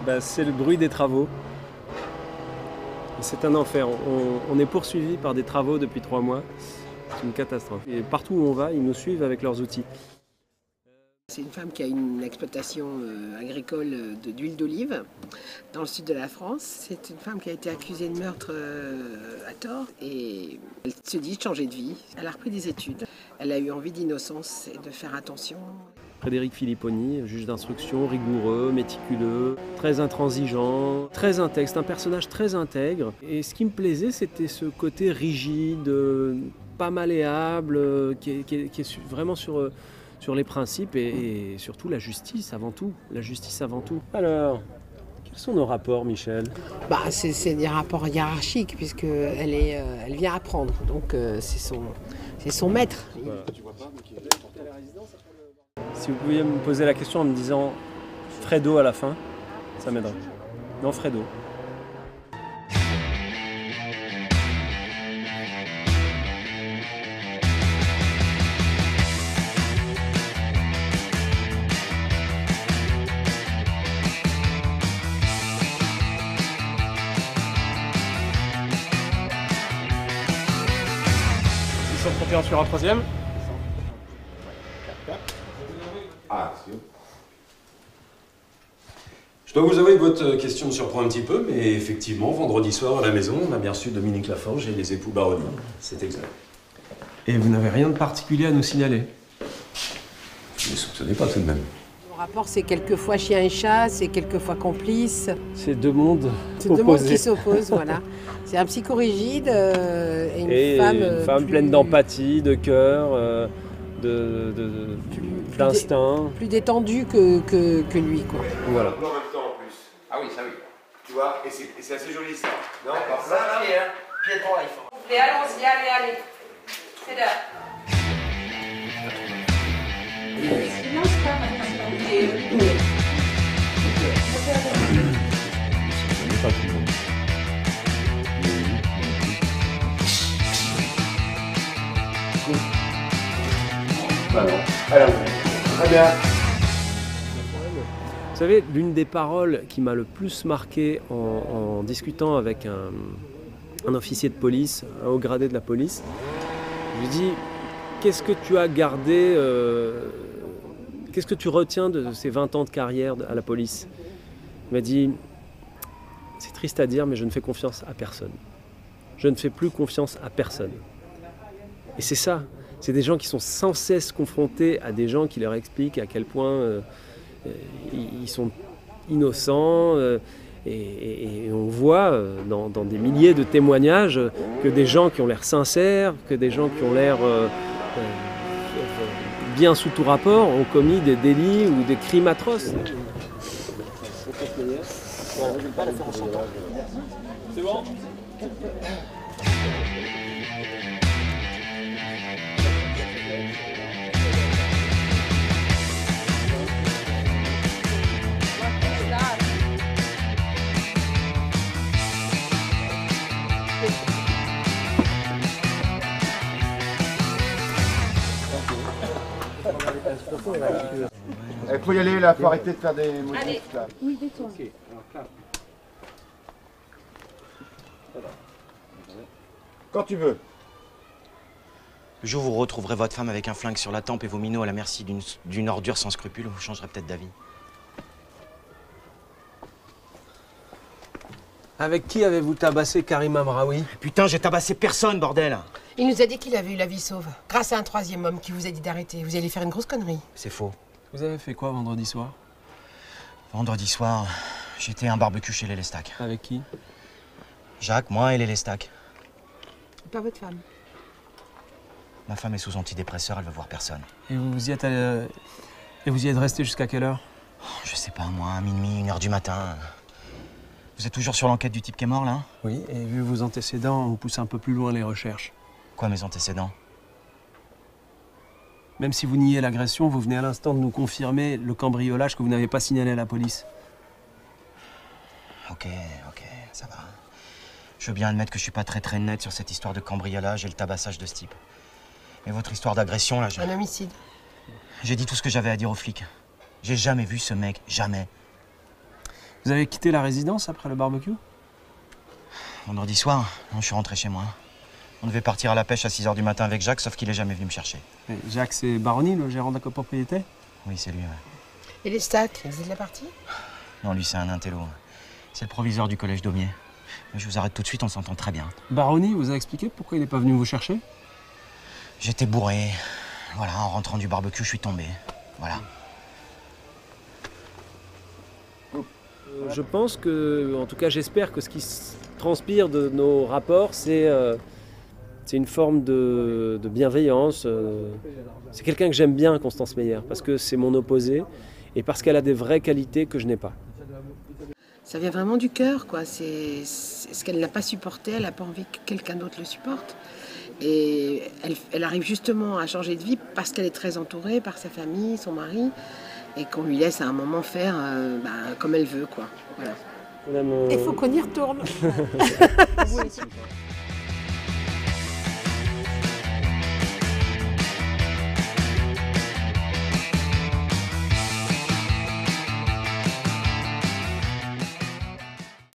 Bah, c'est le bruit des travaux. C'est un enfer. On est poursuivi par des travaux depuis 3 mois. C'est une catastrophe. Et partout où on va, ils nous suivent avec leurs outils. C'est une femme qui a une exploitation agricole d'huile d'olive dans le sud de la France. C'est une femme qui a été accusée de meurtre à tort et elle se dit changer de vie. Elle a repris des études. Elle a eu envie d'innocence et de faire attention. Frédéric Philipponi, juge d'instruction, rigoureux, méticuleux, très intransigeant, très intègre. C'est un personnage très intègre. Et ce qui me plaisait, c'était ce côté rigide, pas malléable, qui est vraiment sur les principes et surtout la justice avant tout. La justice avant tout. Alors, quels sont nos rapports, Michel? C'est des rapports hiérarchiques puisqu'elle elle vient apprendre. Donc c'est son maître. Voilà. Si vous pouviez me poser la question en me disant Fredo à la fin, ça m'aiderait. Non, Fredo. Ils sont 31 sur un troisième. Je dois vous avouer que votre question me surprend un petit peu, mais effectivement, vendredi soir à la maison, on a bien reçu Dominique Laforge et les époux Baroni. C'est exact. Et vous n'avez rien de particulier à nous signaler? Je ne les soupçonnais pas tout de même. Mon rapport, c'est quelquefois chien et chat, c'est quelquefois complice. C'est deux mondes C'est deux mondes qui s'opposent, voilà. C'est un psychorigide et une femme pleine d'empathie, de cœur, d'instinct. Plus détendue que lui, quoi. Voilà. En même temps en plus. Ah oui, ça oui. Tu vois, et c'est assez joli ça. Non, Ça, pied droit, il faut. Allez, allons-y, allez. C'est l'heure. Alors, très bien. Vous savez, l'une des paroles qui m'a le plus marqué en discutant avec un officier de police, un haut gradé de la police, je lui dis qu'est-ce que tu as gardé, qu'est-ce que tu retiens de ces 20 ans de carrière à la police? Il m'a dit c'est triste à dire, mais je ne fais confiance à personne. Je ne fais plus confiance à personne. Et c'est ça. C'est des gens qui sont sans cesse confrontés à des gens qui leur expliquent à quel point ils sont innocents. Et on voit dans des milliers de témoignages que des gens qui ont l'air sincères, que des gens qui ont l'air bien sous tout rapport ont commis des délits ou des crimes atroces. C'est bon ? Il faut y aller là, faut arrêter de faire des modifs là. Oui, détourne. Okay. Quand tu veux. Le jour où vous retrouverez votre femme avec un flingue sur la tempe et vos minots à la merci d'une ordure sans scrupules, vous changerez peut-être d'avis. Avec qui avez-vous tabassé Karim Amraoui? Putain, j'ai tabassé personne, bordel! Il nous a dit qu'il avait eu la vie sauve, grâce à un troisième homme qui vous a dit d'arrêter. Vous allez faire une grosse connerie. C'est faux. Vous avez fait quoi vendredi soir? Vendredi soir, j'étais à un barbecue chez les Lestac. Avec qui? Jacques, moi et les Lestac. Pas votre femme. Ma femme est sous antidépresseur, elle veut voir personne. Et vous y êtes resté jusqu'à quelle heure? Je sais pas, moi, à minuit, 1h du matin. Vous êtes toujours sur l'enquête du type qui est mort, là? Oui, et vu vos antécédents, on pousse un peu plus loin les recherches. Quoi, mes antécédents? Même si vous niez l'agression, vous venez à l'instant de nous confirmer le cambriolage que vous n'avez pas signalé à la police. Ok, ça va. Je veux bien admettre que je suis pas très net sur cette histoire de cambriolage et le tabassage de ce type. Mais votre histoire d'agression, là, Un homicide. j'ai dit tout ce que j'avais à dire aux flics. J'ai jamais vu ce mec, jamais. Vous avez quitté la résidence après le barbecue? Vendredi soir, non, je suis rentré chez moi. On devait partir à la pêche à 6 h du matin avec Jacques, sauf qu'il est jamais venu me chercher. Et Jacques, c'est Baroni, le gérant de la copropriété? Oui, c'est lui, ouais. Et les stats, vous êtes la partie? Non, lui, c'est un intello. C'est le proviseur du collège d'Aumier. Je vous arrête tout de suite, on s'entend très bien. Baroni vous a expliqué pourquoi il n'est pas venu vous chercher? J'étais bourré. Voilà, en rentrant du barbecue, je suis tombé. Voilà. Je pense que, en tout cas j'espère que ce qui se transpire de nos rapports, c'est une forme de bienveillance. C'est quelqu'un que j'aime bien, Constance Meyer, parce que c'est mon opposé et parce qu'elle a des vraies qualités que je n'ai pas. Ça vient vraiment du cœur, quoi. C'est ce qu'elle n'a pas supporté, elle n'a pas envie que quelqu'un d'autre le supporte. Et elle arrive justement à changer de vie parce qu'elle est très entourée par sa famille, son mari, et qu'on lui laisse à un moment faire comme elle veut, quoi. Voilà. Madame, Il faut qu'on y retourne.